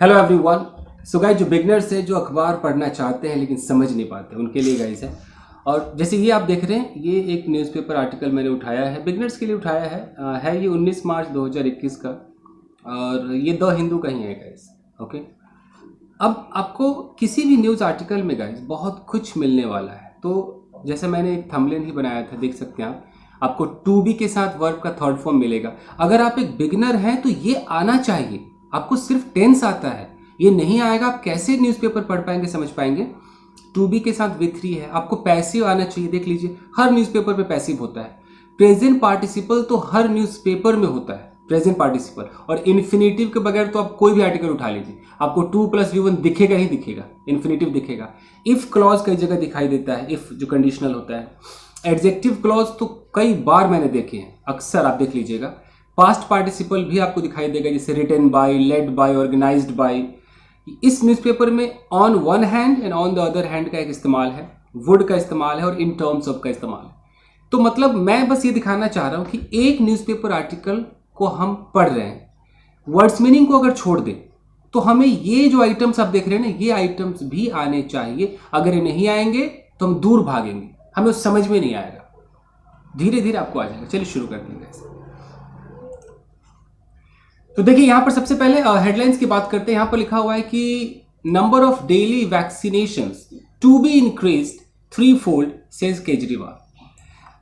Hello everyone. So guys, जो beginners है, जो अखबार पढ़ना चाहते हैं लेकिन समझ नहीं पाते, उनके लिए गाइस है। और जैसे ये आप देख रहे हैं, ये एक न्यूज़पेपर आर्टिकल मैंने उठाया है, बिगनर्स के लिए उठाया है। ये 19 मार्च 2021 का, और ये द हिंदू का ही है गाइस। ओके, अब आपको किसी भी न्यूज़ आर्टिकल में गाइस बहुत कुछ मिलने वाला है। तो जैसे मैंने एक थंबनेल ही बनाया था, देख सकते हैं आप। आपको टू बी के साथ वर्ब का थर्ड फॉर्म मिलेगा। अगर आप एक बिगनर हैं तो ये आना चाहिए। आपको सिर्फ टेंस आता है, ये नहीं आएगा, आप कैसे न्यूज़पेपर पढ़ पाएंगे, समझ पाएंगे। टू बी के साथ विथ थ्री है। आपको पैसिव आना चाहिए। देख लीजिए, हर न्यूज़पेपर पे पैसिव होता है। प्रेजेंट पार्टिसिपल तो हर न्यूज़पेपर में होता है, प्रेजेंट पार्टिसिपल। और इन्फिनेटिव के बगैर तो आप कोई भी आर्टिकल उठा लीजिए, आपको 2+V1 दिखेगा ही दिखेगा, इन्फिनेटिव दिखेगा। इफ क्लॉज कई जगह दिखाई देता है, इफ जो कंडीशनल होता है। एडजेक्टिव क्लॉज तो कई बार मैंने देखे हैं, अक्सर आप देख लीजिएगा। पास्ट पार्टिसिपल भी आपको दिखाई देगा, जैसे written by, led by, organized by. इस न्यूज़पेपर में on one hand and on the other hand का एक इस्तेमाल है, वुड का इस्तेमाल है, और इन टर्म्स ऑफ का इस्तेमाल है। तो मतलब मैं बस ये दिखाना चाह रहा हूं कि एक न्यूज़पेपर आर्टिकल को हम पढ़ रहे हैं, वर्ड्स मीनिंग को अगर छोड़ दें तो हमें ये जो आइटम्स आप देख रहे हैं ना, ये आइटम्स भी आने चाहिए। अगर ये नहीं आएंगे तो हम दूर भागेंगे, हमें उस समझ में नहीं आएगा। धीरे धीरे आपको आ जाएगा। चलिए शुरू करते हैं। तो देखिए, यहां पर सबसे पहले हेडलाइंस की बात करते हैं। यहां पर लिखा हुआ है कि number of daily vaccinations to be increased 3-fold, says Kejriwal.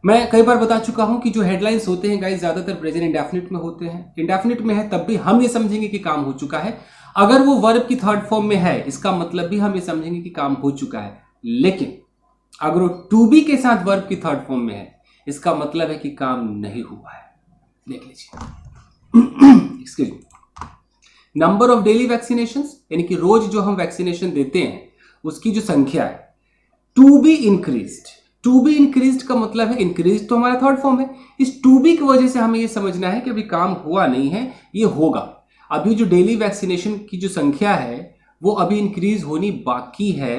मैं कई बार बता चुका हूं कि जो हेडलाइंस होते हैं गाइस, ज्यादातर प्रेजेंट इंडेफिनिट में होते हैं। इंडेफिनिट में है तब भी हम ये समझेंगे कि काम हो चुका है। अगर वो वर्ब की थर्ड फॉर्म में है, इसका मतलब भी हम ये समझेंगे कि काम हो चुका है। लेकिन अगर वो टू बी के साथ वर्ब की थर्ड फॉर्म में है, इसका मतलब है कि काम नहीं हुआ है। देख लीजिए, excuse me. Number of daily vaccinations, यानी कि रोज जो हम वैक्सीनेशन देते हैं उसकी जो संख्या है, to be increased. To be increased का मतलब है, इंक्रीज तो हमारा थर्ड फॉर्म है। इस टू बी की वजह से हमें यह समझना है कि अभी काम हुआ नहीं है, ये होगा। अभी जो डेली वैक्सीनेशन की जो संख्या है वो अभी इंक्रीज होनी बाकी है।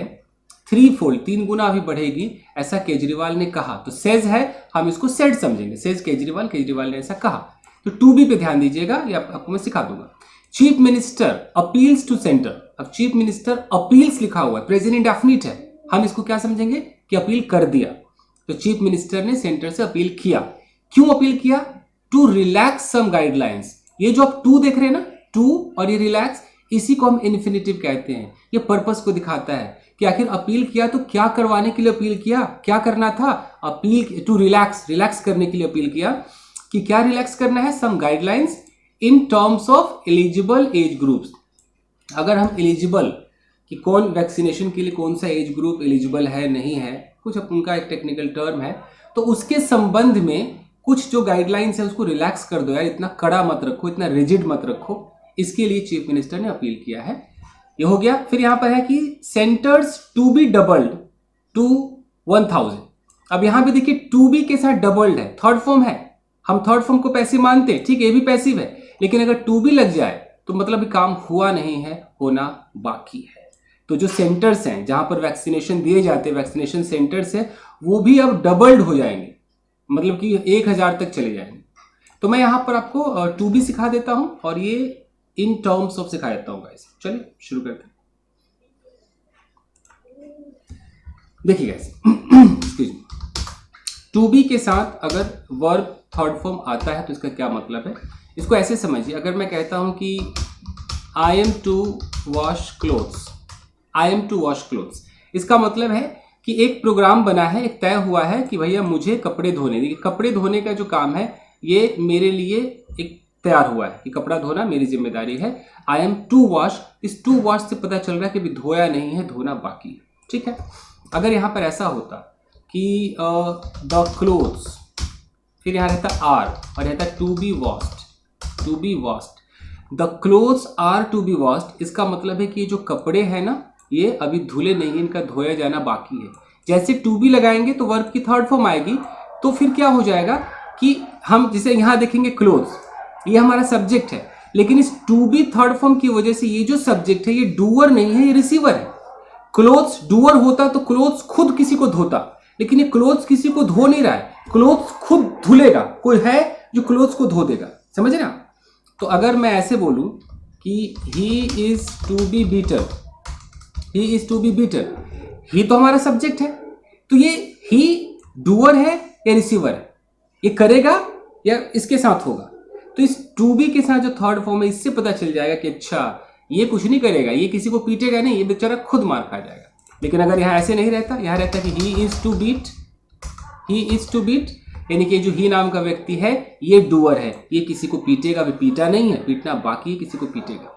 3-fold, 3 गुना अभी बढ़ेगी, ऐसा केजरीवाल ने कहा। तो सेज है, हम इसको सेड समझेंगे। सेज केजरीवाल, केजरीवाल ने ऐसा कहा। तो टू बी पे ध्यान दीजिएगा, ये आपको मैं सिखा दूंगा। Chief minister appeals to centre. अब चीफ मिनिस्टर अपील्स लिखा हुआ है, प्रेजेंट इंडेफिनिट है, हम इसको क्या समझेंगे कि अपील कर दिया। तो चीफ मिनिस्टर ने सेंटर से अपील किया। क्यों अपील किया? To relax some guidelines. ये जो आप टू देख रहे हैं ना, टू और ये रिलैक्स, इसी को हम इन्फिनेटिव कहते हैं। ये पर्पस को दिखाता है कि आखिर अपील किया तो क्या करवाने के लिए अपील किया, क्या करना था। अपील टू रिलैक्स, रिलैक्स करने के लिए अपील किया। कि क्या रिलैक्स करना है? Some guidelines in terms of eligible age groups. अगर हम एलिजिबल कि कौन वैक्सीनेशन के लिए, कौन सा एज ग्रुप एलिजिबल है नहीं है, कुछ उनका एक टेक्निकल टर्म है, तो उसके संबंध में कुछ जो गाइडलाइंस है उसको रिलैक्स कर दो यार, इतना कड़ा मत रखो, इतना रिजिड मत रखो। इसके लिए चीफ मिनिस्टर ने अपील किया है। ये हो गया। फिर यहां पर है कि centres to be doubled to 1000। अब यहां पे देखिए, टू बी के साथ डबल्ड है, थर्ड फॉर्म है। हम थर्ड फॉर्म को पैसिव मानते हैं, ठीक है, ये भी पैसिव है। लेकिन अगर टू बी लग जाए तो मतलब काम हुआ नहीं है, होना बाकी है। तो जो सेंटर्स हैं जहां पर वैक्सीनेशन दिए जाते हैं, वैक्सीनेशन सेंटर्स है, वो भी अब डबल्ड हो जाएंगे, मतलब कि 1000 तक चले जाएंगे। तो मैं यहां पर आपको टू बी सिखा देता हूं और ये इन टर्म्स ऑफ सिखा देता हूं गाइस। चलिए शुरू करते हैं। देखिए guys, excuse me, to be के साथ अगर वर्ब थर्ड फॉर्म आता है तो इसका क्या मतलब है, इसको ऐसे समझिए। अगर मैं कहता हूं कि I am to wash clothes, I am to wash clothes, इसका मतलब है कि एक प्रोग्राम बना है, एक तय हुआ है कि भैया मुझे कपड़े धोने, देखिए कपड़े धोने का जो काम है ये मेरे लिए एक तैयार हुआ है कि कपड़ा धोना मेरी जिम्मेदारी है। आई एम टू वॉश, इस टू वॉश से पता चल रहा है कि अभी धोया नहीं है, धोना बाकी है, ठीक है। अगर यहाँ पर ऐसा होता कि द क्लोथ्स, फिर यहाँ रहता आर और रहता to be washed, to be washed, the clothes are to be washed, इसका मतलब है कि ये जो कपड़े हैं ना, ये अभी धुले नहीं, इनका धोया जाना बाकी है। जैसे टू बी लगाएंगे तो वर्ब की थर्ड फॉर्म आएगी, तो फिर क्या हो जाएगा कि हम जिसे यहाँ देखेंगे क्लोथ्स, ये हमारा सब्जेक्ट है, लेकिन इस टू बी थर्ड फॉर्म की वजह से ये जो सब्जेक्ट है ये डूअर नहीं है, ये रिसीवर है। क्लोथ्स डूअर होता तो क्लोथ्स खुद किसी को धोता, लेकिन ये क्लोथ्स किसी को धो नहीं रहा है, क्लोथ्स खुद धुलेगा, कोई है जो क्लोथ्स को धो देगा, समझ रहे ना। तो अगर मैं ऐसे बोलूं कि he is to be better, he is to be better. ही तो हमारा सब्जेक्ट है, तो ये ही डूअर है या रिसीवर है, ये करेगा या इसके साथ होगा। तो इस टू बी के साथ जो थर्ड फॉर्म है, इससे पता चल जाएगा कि अच्छा ये कुछ नहीं करेगा, ये किसी को पीटेगा नहीं, ये बेचारा खुद मार खा जाएगा। लेकिन अगर यहाँ ऐसे नहीं रहता, यहाँ रहता कि he is to beat, he is to beat, यानी कि जो ही नाम का व्यक्ति है ये डूअर है, ये किसी को पीटेगा भी, पीटा नहीं है, पीटना बाकी है, किसी को पीटेगा।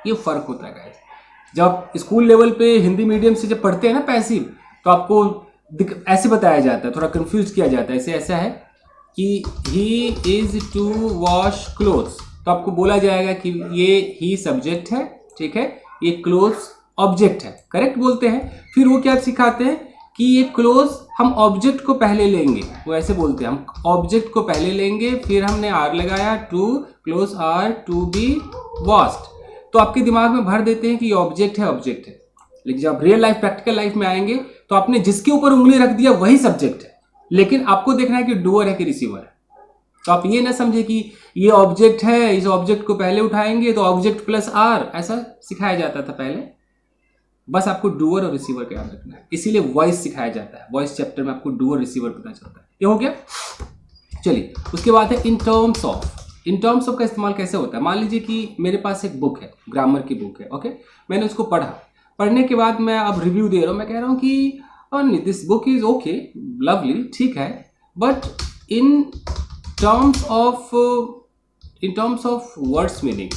ये फर्क होता है गाइस। जब आप स्कूल लेवल पे हिंदी मीडियम से जब पढ़ते हैं ना पैसिव, तो आपको ऐसे बताया जाता है, थोड़ा कंफ्यूज किया जाता है। ऐसा है कि he is to wash clothes, तो आपको बोला जाएगा कि ये ही सब्जेक्ट है, ठीक है, ये क्लोथ्स ऑब्जेक्ट है, करेक्ट बोलते हैं। फिर वो क्या सिखाते हैं कि ये क्लोज हम ऑब्जेक्ट को पहले लेंगे, वो ऐसे बोलते हैं, हम ऑब्जेक्ट को पहले लेंगे, फिर हमने आर लगाया, to clothes are to be washed, तो आपके दिमाग में भर देते हैं कि ये ऑब्जेक्ट है, ऑब्जेक्ट है। लेकिन जब रियल लाइफ प्रैक्टिकल लाइफ में आएंगे तो आपने जिसके ऊपर उंगली रख दिया वही सब्जेक्ट है, लेकिन आपको देखना है कि डूअर है कि रिसीवर है। तो आप ये ना समझे कि ये ऑब्जेक्ट है, इस ऑब्जेक्ट को पहले उठाएंगे तो ऑब्जेक्ट प्लस आर, ऐसा सिखाया जाता था पहले। बस आपको डूअर और रिसीवर का याद रखना है, इसीलिए वॉइस सिखाया जाता है। वॉइस चैप्टर में आपको डूअर रिसीवर पता चलता है। ये हो गया। चलिए उसके बाद है इन terms of. In terms of का इस्तेमाल कैसे होता है? मान लीजिए कि मेरे पास एक बुक है, ग्रामर की बुक है, ओके, मैंने उसको पढ़ा, पढ़ने के बाद मैं अब रिव्यू दे रहा हूँ, मैं कह रहा हूँ कि this book is okay, lovely, ठीक है, but in terms of words meaning,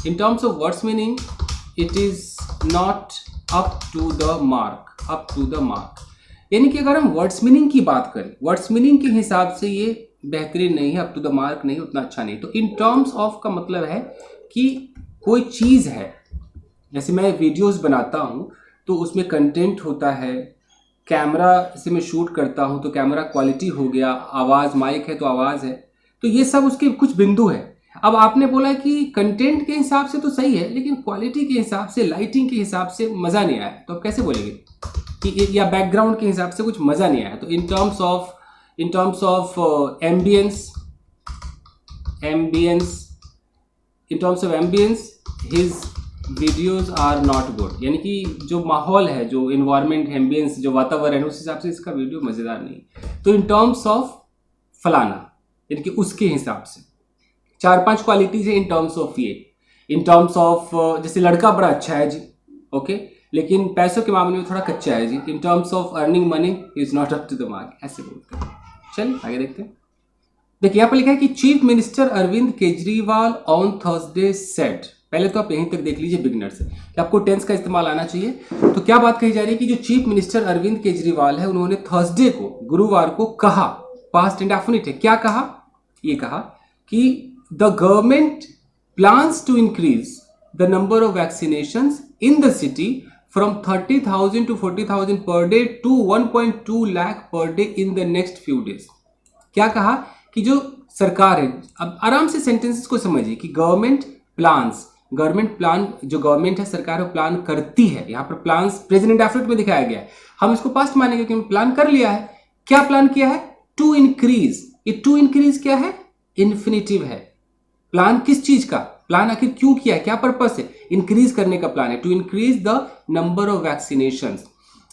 in terms of words meaning it is not up to the mark, up to the mark. यानी कि अगर हम वर्ड्स मीनिंग की बात करें, वर्ड्स मीनिंग के हिसाब से ये बेहतरीन नहीं है, अप टू द मार्क नहीं, उतना अच्छा नहीं। तो इन टर्म्स ऑफ का मतलब है कि कोई चीज़ है, जैसे मैं वीडियोस बनाता हूँ तो उसमें कंटेंट होता है, कैमरा से मैं शूट करता हूँ तो कैमरा क्वालिटी हो गया, आवाज़, माइक है तो आवाज़ है, तो ये सब उसके कुछ बिंदु है। अब आपने बोला कि कंटेंट के हिसाब से तो सही है, लेकिन क्वालिटी के हिसाब से, लाइटिंग के हिसाब से मज़ा नहीं आया, तो आप कैसे बोलेंगे कि, या बैकग्राउंड के हिसाब से कुछ मज़ा नहीं आया। तो in terms of ambience, his videos are not good, यानी कि जो माहौल है, जो इन्वायरमेंट, एम्बियंस, जो वातावरण है, उस हिसाब से इसका वीडियो मज़ेदार नहीं। तो इन टर्म्स ऑफ फलाना, यानी कि उसके हिसाब से 4-5 क्वालिटीज है इन टर्म्स ऑफ ये। इन टर्म्स ऑफ जैसे लड़का बड़ा अच्छा है जी, ओके, लेकिन पैसों के मामले में थोड़ा कच्चा है जी। In terms of earning money is not up to the mark, ऐसे बोलते हैं। चलिए आगे देखते हैं। देखिए यहाँ पर लिखा है कि chief minister Arvind Kejriwal on Thursday said, पहले तो आप यहीं तक देख लीजिए बिगनर से कि आपको टेंस का इस्तेमाल आना चाहिए। तो क्या बात कही जा रही है कि जो चीफ मिनिस्टर अरविंद केजरीवाल है, उन्होंने थर्सडे को, गुरुवार को कहा, पास्ट इंडेफिनिट है, क्या कहा? ये कहा कि the government plans to increase the number of vaccinations in the city from 30,000 to 40,000 per day to 1.2 lakh per day in the next few days। क्या कहा कि जो सरकार है, अब आराम से सेंटेंसेस को समझिए कि गवर्नमेंट प्लान, जो गवर्नमेंट है, सरकार, वो प्लान करती है। यहाँ पर प्लान्स प्रेजेंट इंडेफिनिट में दिखाया गया है, हम इसको पास्ट मानेंगे क्योंकि प्लान कर लिया है। क्या प्लान किया है? To increase. ये टू इंक्रीज क्या है? इन्फिनिटिव है। प्लान किस चीज का? प्लान आखिर क्यों किया है, क्या पर्पस है? इंक्रीज करने का प्लान है। To increase the number of vaccinations,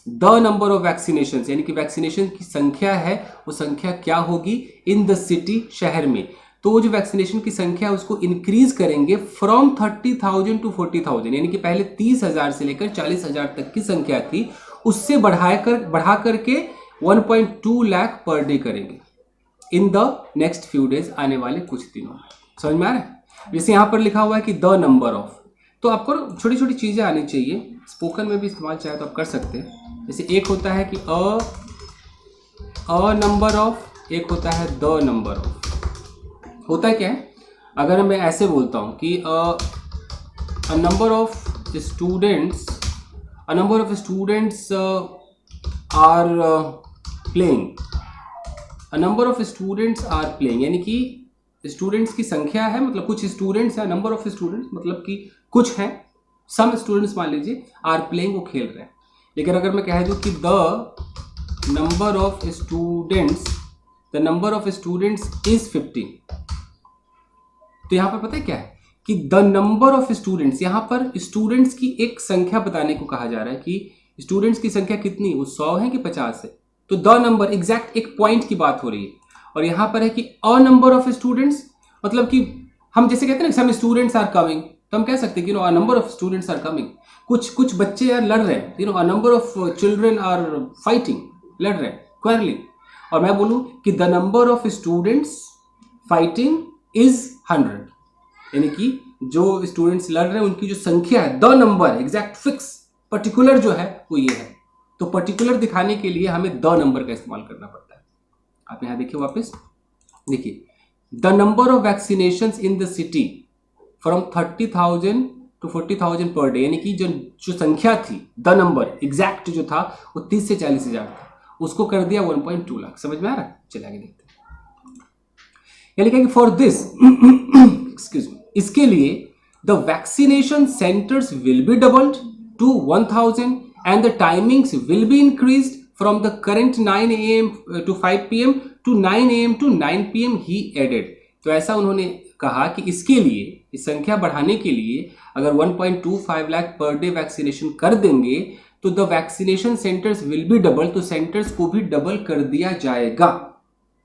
the number of vaccinations, यानी कि वैक्सीनेशन की संख्या है, वो संख्या क्या होगी? इन द सिटी, शहर में। तो वो जो वैक्सीनेशन की संख्या है उसको इंक्रीज करेंगे फ्रॉम 30,000 टू 40,000, यानी कि पहले 30,000 से लेकर 40,000 तक की संख्या थी, उससे बढ़ा करके 1.2 लाख पर डे करेंगे in the next few days, आने वाले कुछ दिनों में। समझ में आ रहा है? जैसे यहाँ पर लिखा हुआ है कि द नंबर ऑफ, तो आपको छोटी छोटी चीज़ें आनी चाहिए, स्पोकन में भी इस्तेमाल चाहे तो आप कर सकते हैं। जैसे एक होता है कि अ नंबर ऑफ, एक होता है द नंबर ऑफ। होता है क्या है, अगर मैं ऐसे बोलता हूँ कि a number of students are playing, a number of students are playing, यानी कि स्टूडेंट्स की संख्या है, मतलब कुछ स्टूडेंट्स हैं, नंबर ऑफ स्टूडेंट्स मतलब कि कुछ हैं, सम स्टूडेंट्स मान लीजिए, आर प्लेइंग, वो खेल रहे हैं। लेकिन अगर मैं कह दूं कि the number of students is 15, तो यहाँ पर पता है क्या है कि द नंबर ऑफ स्टूडेंट्स, यहां पर स्टूडेंट्स की एक संख्या बताने को कहा जा रहा है कि स्टूडेंट्स की संख्या कितनी, वो 100 है कि 50 है। तो द नंबर एग्जैक्ट एक पॉइंट की बात हो रही है। और यहां पर है कि अ नंबर ऑफ स्टूडेंट्स, मतलब कि हम जैसे कहते हैं ना सम स्टूडेंट्स आर कमिंग, तो हम कह सकते हैं कि a number of students are coming, कुछ बच्चे यार लड़ रहे हैं, a number of children are fighting, लड़ रहे हैं, क्वेरलिंग। और मैं बोलूं कि the number of students fighting is 100, यानी कि जो स्टूडेंट्स लड़ रहे हैं उनकी जो संख्या है, the number exact fix particular जो है वो ये है। तो पर्टिकुलर दिखाने के लिए हमें द नंबर का इस्तेमाल करना पड़ता है। आप यहां देखिए, वापस देखिए, the number of vaccinations in the city from 30,000 to 40,000 per day, यानी कि जो संख्या थी, द नंबर एग्जैक्ट जो था वो 30 से 40,000 था, उसको कर दिया 1.2 लाख। समझ में आ रहा है? चलिए आगे देखते हैं। यानी कि फॉर दिस एक्सक्यूज मी, इसके लिए the vaccination centres will be doubled to 1,000 and the timings will be increased from the current 9 AM to 5 PM to 9 AM to 9 PM he added. तो ऐसा उन्होंने कहा कि इसके लिए, इस संख्या बढ़ाने के लिए अगर 1.25 लाख पर डे वैक्सीनेशन कर देंगे तो the vaccination centres will B double, तो सेंटर्स को भी डबल कर दिया जाएगा।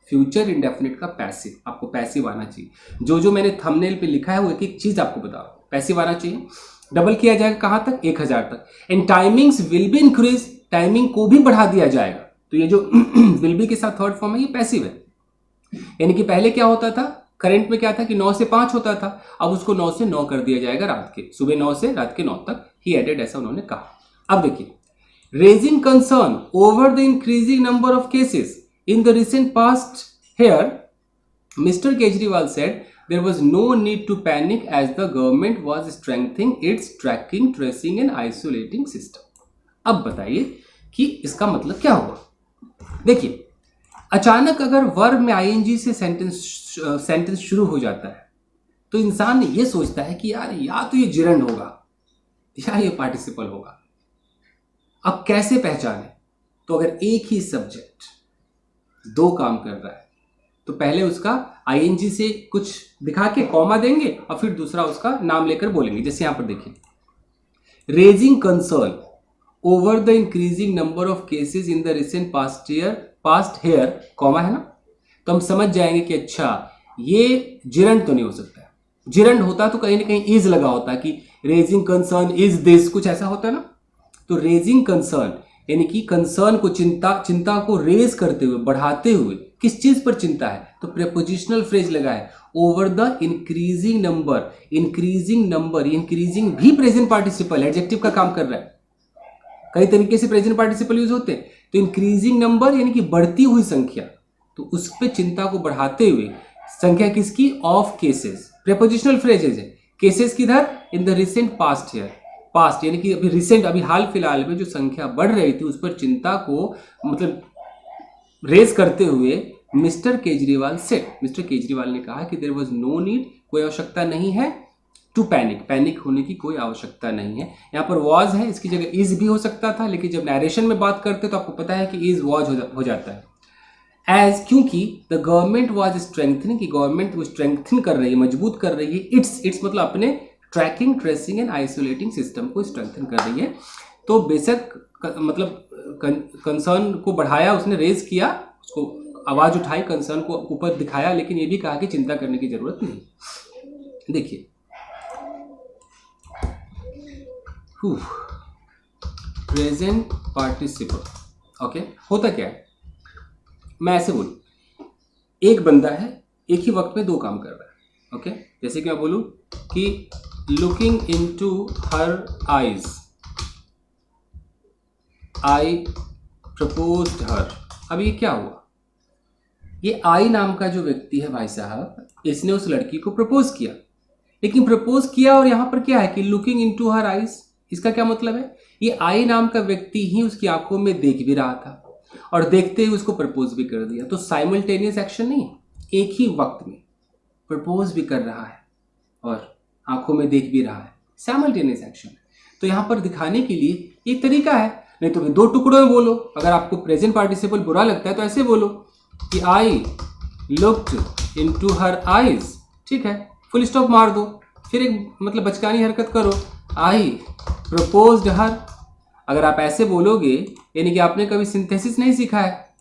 फ्यूचर इंडेफिनिट का पैसिव, आपको पैसिव आना चाहिए। जो मैंने थंबनेल पे लिखा है वो एक एक चीज आपको बता रहा हूं। पैसिव आना चाहिए, डबल किया जाएगा कहां तक, 1,000 तक। And timings will be increase, timing को भी बढ़ा दिया जाएगा। तो ये जो विल बी के साथ थर्ड फॉर्म है ये पैसिव है। यानी कि पहले क्या होता था, करंट में क्या था कि 9 से 5 होता था, अब उसको 9 से 9 कर दिया जाएगा, रात के, सुबह 9 से रात के 9 तक ही एडेड, ऐसा उन्होंने कहा। अब देखिए, raising concern over the increasing number of cases in the recent past here, mister Kejriwal said there was no need to panic as the government was strengthening its tracking, tracing and isolating system। अब बताइए कि इसका मतलब क्या हुआ। देखिए, अचानक अगर वर्ब में आईएनजी से सेंटेंस शुरू हो जाता है तो इंसान ये सोचता है कि यार या तो ये जिरंड होगा या ये पार्टिसिपल होगा। अब कैसे पहचाने? तो अगर एक ही सब्जेक्ट दो काम कर रहा है तो पहले उसका आईएनजी से कुछ दिखा के कॉमा देंगे और फिर दूसरा उसका नाम लेकर बोलेंगे। जैसे यहां पर देखिए, raising concern over the increasing number of cases in the recent past here, comma है ना, तो हम समझ जाएंगे कि अच्छा ये जिरंड तो नहीं हो सकता है। जिरंड होता तो कहीं ना कहीं इज लगा होता कि रेजिंग कंसर्न इज दिस, कुछ ऐसा होता है ना। तो रेजिंग कंसर्न यानी कि कंसर्न को, चिंता को रेज करते हुए, बढ़ाते हुए, किस चीज पर चिंता है, तो प्रेपोजिशनल फ्रेज लगा है, over the increasing number. Increasing number, increasing भी प्रेजेंट पार्टिसिपल एडजेक्टिव का काम कर रहा है। कई तरीके से प्रेजेंट पार्टिसिपल यूज होते हैं। तो इंक्रीजिंग नंबर यानी कि बढ़ती हुई संख्या, तो उस पर चिंता को बढ़ाते हुए, संख्या किसकी, ऑफ केसेस, प्रेपोजिशनल फ्रेजेज है। केसेस किधर, इन the recent past year, past यानी कि अभी रिसेंट, अभी हाल फिलहाल में जो संख्या बढ़ रही थी उस पर चिंता को मतलब रेज करते हुए mister Kejriwal said, mister Kejriwal ने कहा कि देयर वाज नो नीड, कोई आवश्यकता नहीं है, टू पैनिक, पैनिक होने की कोई आवश्यकता नहीं है। यहाँ पर वॉज है, इसकी जगह इज भी हो सकता था, लेकिन जब नरेशन में बात करते तो आपको पता है कि इज वॉज हो जाता है। एज, क्योंकि द गवर्नमेंट वॉज स्ट्रेंथनिंग, की गवर्नमेंट वो स्ट्रेंथन कर रही है, मजबूत कर रही है, इट्स मतलब अपने tracking, tracing and isolating system को स्ट्रेंथन कर रही है। तो बेशक मतलब कंसर्न को बढ़ाया, उसने रेज किया, उसको आवाज उठाई, कंसर्न को ऊपर दिखाया, लेकिन ये भी कहा कि चिंता करने की जरूरत नहीं। देखिए, प्रेजेंट पार्टिसिपल, ओके, होता क्या है, मैं ऐसे बोलूं, एक बंदा है एक ही वक्त में दो काम कर रहा है, ओके। जैसे कि मैं बोलूं कि looking into her eyes, I proposed हर। अब ये क्या हुआ, ये आई नाम का जो व्यक्ति है भाई साहब, इसने उस लड़की को प्रपोज किया, लेकिन प्रपोज किया और यहां पर क्या है कि लुकिंग इनटू हर आईज, इसका क्या मतलब है, ये आई नाम का व्यक्ति ही उसकी आंखों में देख भी रहा था और देखते हुए उसको प्रपोज भी कर दिया। तो साइमल्टेनियस एक्शन नहीं, एक ही वक्त में प्रपोज भी कर रहा है और आंखों में देख भी रहा है, साइमल्टेनियस एक्शन। तो यहां पर दिखाने के लिए एक तरीका है, नहीं तो दो टुकड़ों में बोलो। अगर आपको प्रेजेंट पार्टिसिपल बुरा लगता है तो ऐसे बोलो कि I looked into her eyes, ठीक है, फुल स्टॉप मार दो, फिर एक मतलब बचकानी हरकत करो, आई प्रपोज्ड हर। अगर आप ऐसे बोलोगे यानी कि आपने कभी सिंथेसिस नहीं सीखा है,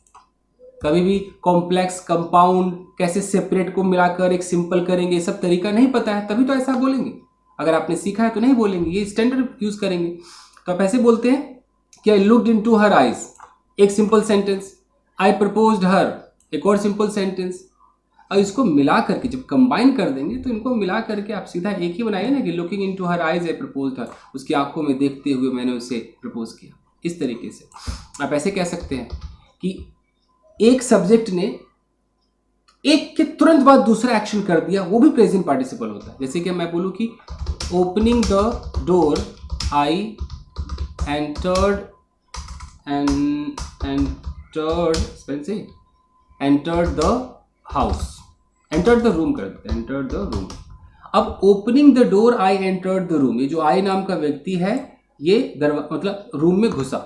कभी भी कॉम्प्लेक्स कंपाउंड कैसे सेपरेट को मिलाकर एक सिंपल करेंगे, ये सब तरीका नहीं पता है, तभी तो ऐसा बोलेंगे। अगर आपने सीखा है तो नहीं बोलेंगे, ये स्टैंडर्ड यूज करेंगे। तो आप ऐसे बोलते हैं कि I looked into her eyes, एक सिंपल सेंटेंस। आई प्रपोज्ड हर, एक और सिंपल सेंटेंस। और इसको मिला करके जब कंबाइन कर देंगे तो इनको मिला करके आप सीधा एक ही बनाइए ना कि looking into her eyes I proposed her, उसकी आंखों में देखते हुए मैंने उसे प्रपोज किया। इस तरीके से आप ऐसे कह सकते हैं कि एक सब्जेक्ट ने एक के तुरंत बाद दूसरा एक्शन कर दिया, वो भी प्रेजेंट पार्टिसिपल होता है। जैसे कि मैं बोलूं कि opening the door I entered the house, entered the room कर देते हैं, एंटर्ड द रूम। अब opening the door I entered the room, ये जो आई नाम का व्यक्ति है ये मतलब रूम में घुसा।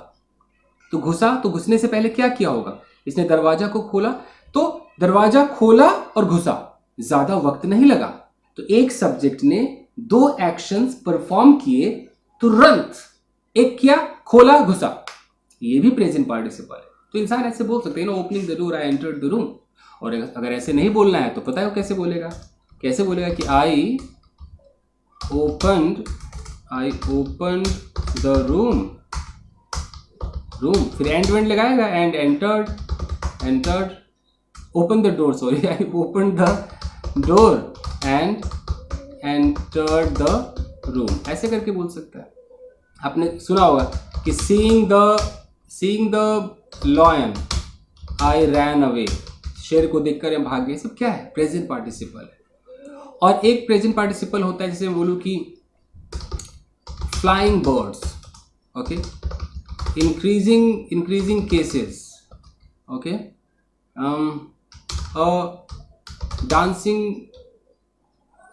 तो घुसा तो घुसने से पहले क्या किया होगा, इसने दरवाजा को खोला। तो दरवाजा खोला और घुसा, ज्यादा वक्त नहीं लगा। तो एक सब्जेक्ट ने दो एक्शंस परफॉर्म किए तुरंत, एक किया खोला घुसा, ये भी प्रेजेंट पार्टिसिपल है। तो इंसान ऐसे बोल सकते हैं ना, opening the door I entered the room. और अगर ऐसे नहीं बोलना है तो पता है वो कैसे बोलेगा, कैसे बोलेगा कि आई ओपन्ड द रूम, फिर एंड लगाएगा and entered open the door, sorry I open the door and entered the room, ऐसे करके बोल सकता है। आपने सुना होगा कि seeing the lion I ran away, शेर को देखकर हम भाग गए, सब क्या है, प्रेजेंट पार्टिसिपल है। और एक प्रेजेंट पार्टिसिपल होता है जैसे मैं बोलूं कि flying birds, okay, increasing cases, okay, dancing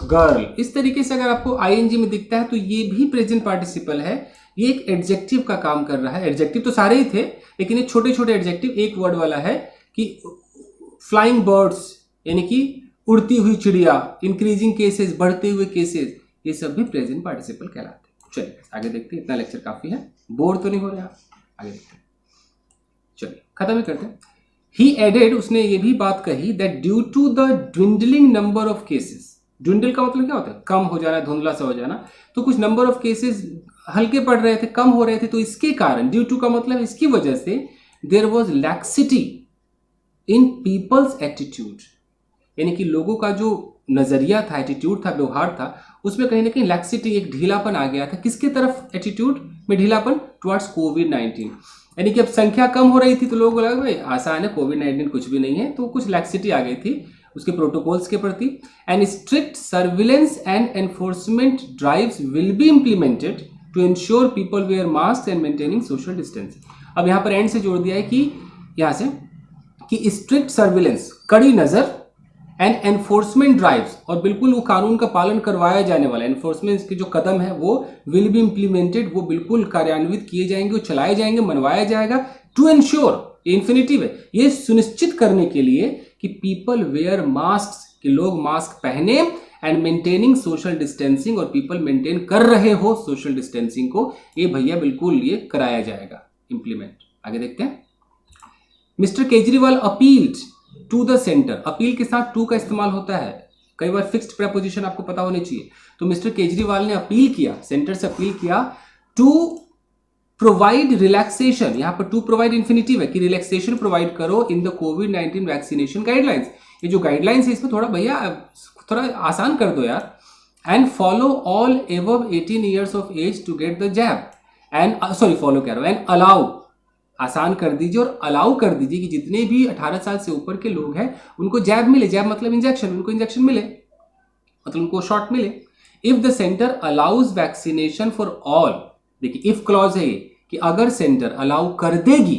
girl. इस तरीके से अगर आपको आईएनजी में दिखता है तो ये भी प्रेजेंट पार्टिसिपल है। ये एक एडजेक्टिव का काम कर रहा है। एडजेक्टिव तो सारे ही थे लेकिन ये छोटे छोटे एडजेक्टिव एक वर्ड वाला है कि फ्लाइंग बर्ड्स यानी कि उड़ती हुई चिड़िया, इंक्रीजिंग केसेस बढ़ते हुए केसेस, ये सब भी प्रेजेंट पार्टिसिपल कहलाते हैं। चलिए आगे देखते हैं, इतना लेक्चर काफी है, बोर तो नहीं हो रहे आप, आगे देखते हैं। चलिए खत्म ही करते हैं। ही एडेड, उसने ये भी बात कही that due to the dwindling number of cases, dwindle का मतलब क्या होता है, कम हो जाना, धुंधला सा हो जाना। तो कुछ नंबर ऑफ केसेस हल्के पड़ रहे थे, कम हो रहे थे, तो इसके कारण, ड्यू टू का मतलब इसकी वजह से, there was laxity in people's attitude, यानी कि लोगों का जो नजरिया था, एटीट्यूड था, व्यवहार था, उसमें कहीं ना कहीं लैक्सिटी, एक ढीलापन आ गया था। किसके तरफ एटीट्यूड में ढीलापन, टुवर्ड्स कोविड-19। यानी कि अब संख्या कम हो रही थी तो लोगों को लगा भाई आसान है, कोविड-19 कुछ भी नहीं है, तो कुछ लैक्सिटी आ गई थी उसके प्रोटोकॉल्स के प्रति। And strict surveillance and enforcement drives will be implemented to ensure people wear mask and maintaining social distancing. अब यहाँ पर एंड से जोड़ दिया है कि यहाँ से कि स्ट्रिक्ट सर्विलेंस, कड़ी नजर, एंड एनफोर्समेंट ड्राइव्स, और बिल्कुल वो कानून का पालन करवाया जाने वाला, एनफोर्समेंट के जो कदम है वो विल बी इम्प्लीमेंटेड, वो बिल्कुल कार्यान्वित किए जाएंगे, वो चलाए जाएंगे, मनवाया जाएगा। टू इंश्योर, ये इन्फिनिटिव है, ये सुनिश्चित करने के लिए कि पीपल वेयर मास्क, कि लोग मास्क पहने, एंड मेंटेनिंग सोशल डिस्टेंसिंग, और पीपल मेंटेन कर रहे हो सोशल डिस्टेंसिंग को, ये भैया बिल्कुल ये कराया जाएगा इम्प्लीमेंट। आगे देखते हैं। Mister Kejriwal appealed to the centre, appeal के साथ टू का इस्तेमाल होता है, कई बार फिक्स्ड प्रेपोजिशन आपको पता होनी चाहिए। तो मिस्टर केजरीवाल ने अपील किया, सेंटर से अपील किया टू प्रोवाइड रिलैक्सेशन, यहां पर टू प्रोवाइड इन्फिनिटिव है कि रिलैक्सेशन प्रोवाइड करो in the covid vaccination guidelines. ये जो गाइडलाइंस है इसमें थोड़ा भैया थोड़ा आसान कर दो यार। And follow all above 18 years of age to get the jab, and sorry follow कह रहा हूं, एंड अलाउ, आसान कर दीजिए और अलाउ कर दीजिए कि जितने भी 18 साल से ऊपर के लोग हैं उनको जैब मिले, जैब मतलब इंजेक्शन, उनको इंजेक्शन मिले, मतलब उनको शॉट मिले। If the centre allows vaccination for all, देखिए इफ क्लॉज है ये कि अगर सेंटर अलाउ कर देगी,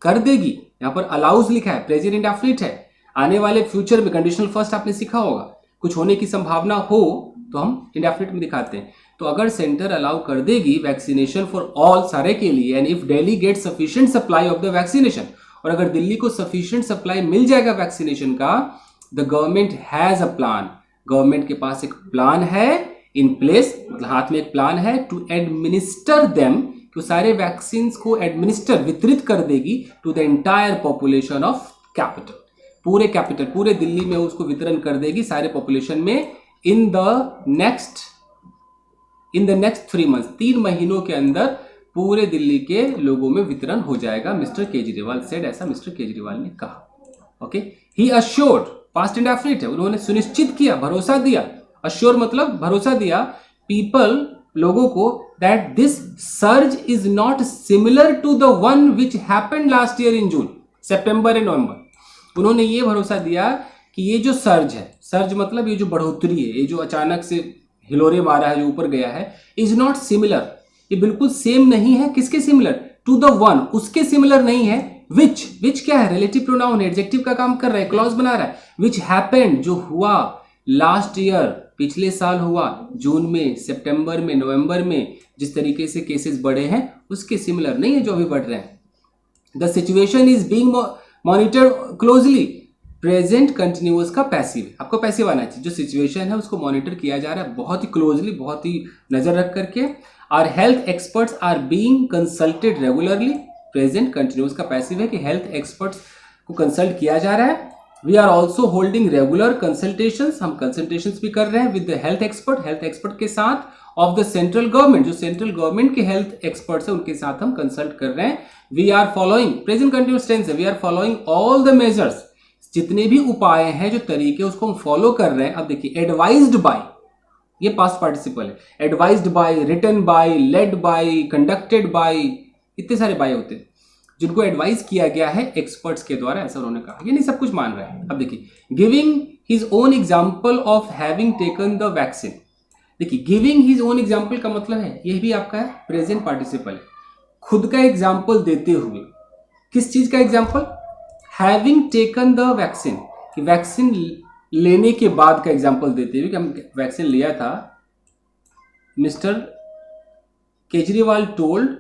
यहां पर अलाउज लिखा है, प्रेजेंट इंडेफिनिट है, आने वाले फ्यूचर में कंडीशनल फर्स्ट आपने सीखा होगा, कुछ होने की संभावना हो तो हम इंडेफिनिट में दिखाते हैं। तो अगर सेंटर अलाउ कर देगी वैक्सीनेशन फॉर ऑल, सारे के लिए, and if Delhi get sufficient supply of the vaccination, और अगर दिल्ली को सफिशिएंट सप्लाई मिल जाएगा वैक्सीनेशन का, the government has a plan, government के पास एक प्लान है इन प्लेस मतलब हाथ में एक प्लान है, टू एडमिनिस्टर देम, तो सारे वैक्सीन को एडमिनिस्टर वितरित कर देगी to the entire population of capital, पूरे कैपिटल पूरे दिल्ली में उसको वितरण कर देगी सारे पॉपुलेशन में इन द नेक्स्ट 3 मंथ्स, 3 महीनों के अंदर पूरे दिल्ली के लोगों में वितरण हो जाएगा, मिस्टर केजरीवाल सेड, ऐसा मिस्टर केजरीवाल ने कहा। ओके, ही अश्योर्ड, पास्ट इंडेफिनिट है, उन्होंने सुनिश्चित किया, भरोसा दिया, अश्योर मतलब भरोसा दिया, पीपल लोगों को, that this surge is not similar to the one which happened last year in June, September and November. उन्होंने ये भरोसा दिया कि ये जो सर्ज है, सर्ज मतलब ये जो बढ़ोतरी है, ये जो अचानक से हिलोरे मारा है, जो ऊपर गया है, इज नॉट सिमिलर, ये बिल्कुल सेम नहीं है, किसके सिमिलर, टू द वन, उसके सिमिलर नहीं है, विच क्या है, रिलेटिव प्रोनाउन, एडजेक्टिव का काम कर रहा है, क्लॉज बना रहा है, विच हैपेंड, जो हुआ लास्ट ईयर, पिछले साल हुआ, जून में, सितंबर में, नवंबर में, जिस तरीके से केसेस बढ़े हैं उसके सिमिलर नहीं है जो अभी बढ़ रहे हैं। The situation is being monitored closely, present continuous का पैसिव है, आपको पैसिव आना चाहिए, जो सिचुएशन है उसको मॉनिटर किया जा रहा है बहुत ही क्लोजली, बहुत ही नजर रख करके। Are health experts are being consulted regularly, present continuous का पैसिव है कि हेल्थ एक्सपर्ट्स को कंसल्ट किया जा रहा है। We are also holding regular consultations, हम कंसल्टेशंस भी कर रहे हैं विद द हेल्थ एक्सपर्ट के साथ, ऑफ द सेंट्रल गवर्नमेंट, जो सेंट्रल गवर्नमेंट के हेल्थ एक्सपर्ट्स है उनके साथ हम कंसल्ट कर रहे हैं। We are following, present continuous tense है, we are following all the measures, जितने भी उपाय हैं, जो तरीके, उसको हम फॉलो कर रहे हैं। अब देखिए, एडवाइज्ड बाय, ये पास्ट पार्टिसिपल है, advised by, written by, led by, conducted by, इतने सारे बाय होते हैं जिनको एडवाइस किया गया है एक्सपर्ट्स के द्वारा, ऐसा उन्होंने कहा, ये नहीं सब कुछ मान रहे हैं। अब देखिए, giving his own example of having taken the vaccine, देखिए गिविंग हिज ओन एग्जाम्पल का मतलब है, ये भी आपका है प्रेजेंट पार्टिसिपल है, खुद का एग्जाम्पल देते हुए, किस चीज का example, having taken the vaccine, कि वैक्सीन लेने के बाद का एग्जाम्पल देते हुए कि हम वैक्सीन लिया था। Mister Kejriwal told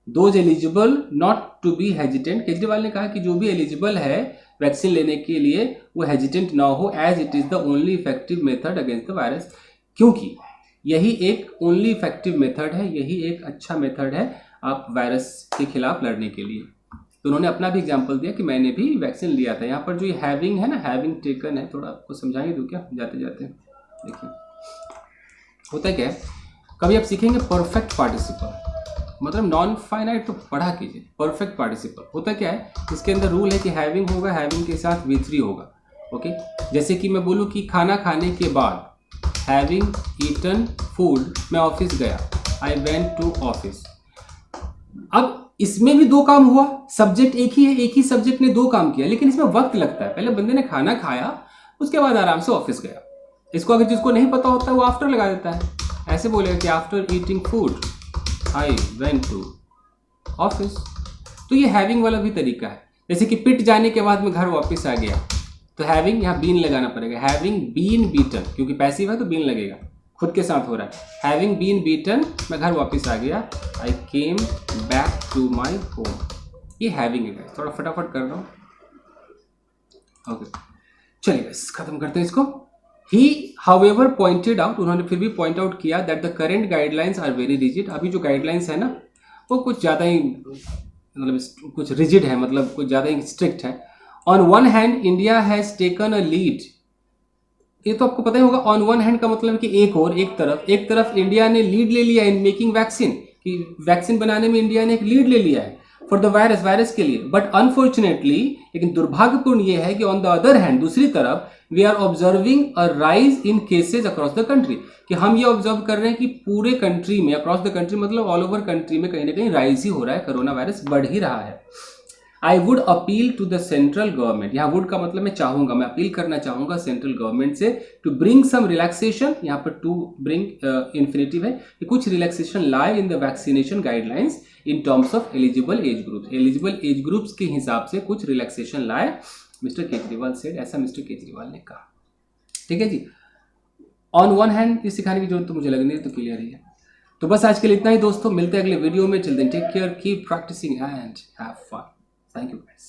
those eligible not to be hesitant, Kejriwal ने कहा कि जो भी एलिजिबल है वैक्सीन लेने के लिए वो हेजिटेंट ना हो, as it is the only effective method against the virus, क्योंकि यही एक ओनली इफेक्टिव मेथड है, यही एक अच्छा मेथड है आप वायरस के खिलाफ लड़ने के लिए। तो उन्होंने अपना भी एग्जाम्पल दिया कि मैंने भी वैक्सीन लिया था। यहाँ पर जो ये हैविंग है ना, हैविंग टेकन है, थोड़ा आपको समझाएंगे दूँ क्या जाते जाते, देखिए होता क्या है, कभी आप सीखेंगे परफेक्ट पार्टिसिपल, मतलब नॉन फाइनाइट तो पढ़ा कीजिए, परफेक्ट पार्टिसिपल होता क्या है, इसके अंदर रूल है कि हैविंग होगा, हैविंग के साथ V3 होगा। ओके, जैसे कि मैं बोलूँ कि खाना खाने के बाद, हैविंग ईटन फूड, मैं ऑफिस गया, आई वेंट टू ऑफिस। अब इसमें भी दो काम हुआ, सब्जेक्ट एक ही है, एक ही सब्जेक्ट ने दो काम किया, लेकिन इसमें वक्त लगता है, पहले बंदे ने खाना खाया, उसके बाद आराम से ऑफिस गया। इसको अगर जिसको नहीं पता होता है वो आफ्टर लगा देता है, ऐसे बोलेगा कि after eating food I went to office. तो ये हैविंग वाला भी तरीका है, जैसे कि पिट जाने के बाद मैं घर वापस आ गया, तो हैविंग यहाँ बीन लगाना पड़ेगा, हैविंग बीन बीटन, क्योंकि पैसिव है तो बीन लगेगा, खुद के साथ हो रहा है। हैविंग बीन बीटन, मैं घर वापस आ गया, I came back to my home, ये हैविंग है। थोड़ा फटाफट कर रहा हूँ, ओके चलिए बस खत्म करते हैं इसको। ही हाउएवर पॉइंटेड आउट, उन्होंने फिर भी पॉइंट आउट किया that the current guidelines are very rigid, अभी जो गाइडलाइंस है ना वो कुछ ज़्यादा ही मतलब कुछ रिजिड है, मतलब कुछ ज़्यादा ही स्ट्रिक्ट है। On one hand India has taken a lead, ये तो आपको पता ही होगा, ऑन वन हैंड का मतलब है कि एक तरफ इंडिया ने लीड ले लिया इन मेकिंग वैक्सीन, कि वैक्सीन बनाने में इंडिया ने एक लीड ले लिया है फॉर द वायरस के लिए। बट अनफॉर्चुनेटली, लेकिन दुर्भाग्यपूर्ण ये है कि ऑन द अदर हैंड, दूसरी तरफ, we are observing a rise in cases across the country, कि हम ये ऑब्जर्व कर रहे हैं कि पूरे कंट्री में, अक्रॉस द कंट्री मतलब ऑल ओवर कंट्री में कहीं ना कहीं राइज ही हो रहा है, कोरोना वायरस बढ़ ही रहा है। I would appeal to the central government, यहाँ वुड का मतलब मैं चाहूंगा, मैं अपील करना चाहूंगा सेंट्रल गवर्नमेंट से, टू ब्रिंग सम रिलैक्सेशन, यहाँ पर टू ब्रिंग इन्फिनेटिव है, कि कुछ रिलैक्सेशन लाए in the vaccination guidelines in terms of eligible age groups, eligible age groups के हिसाब से कुछ रिलैक्सेशन लाए, मिस्टर केजरीवाल सेड, ऐसा मिस्टर केजरीवाल ने कहा। ठीक है जी, ऑन वन हैंड ये सिखाने की जरूरत तो मुझे लग नहीं है, तो क्लियर ही है। तो बस आज के लिए इतना ही दोस्तों, मिलते हैं अगले वीडियो में, till then take care, keep practising and have fun. Thank you guys.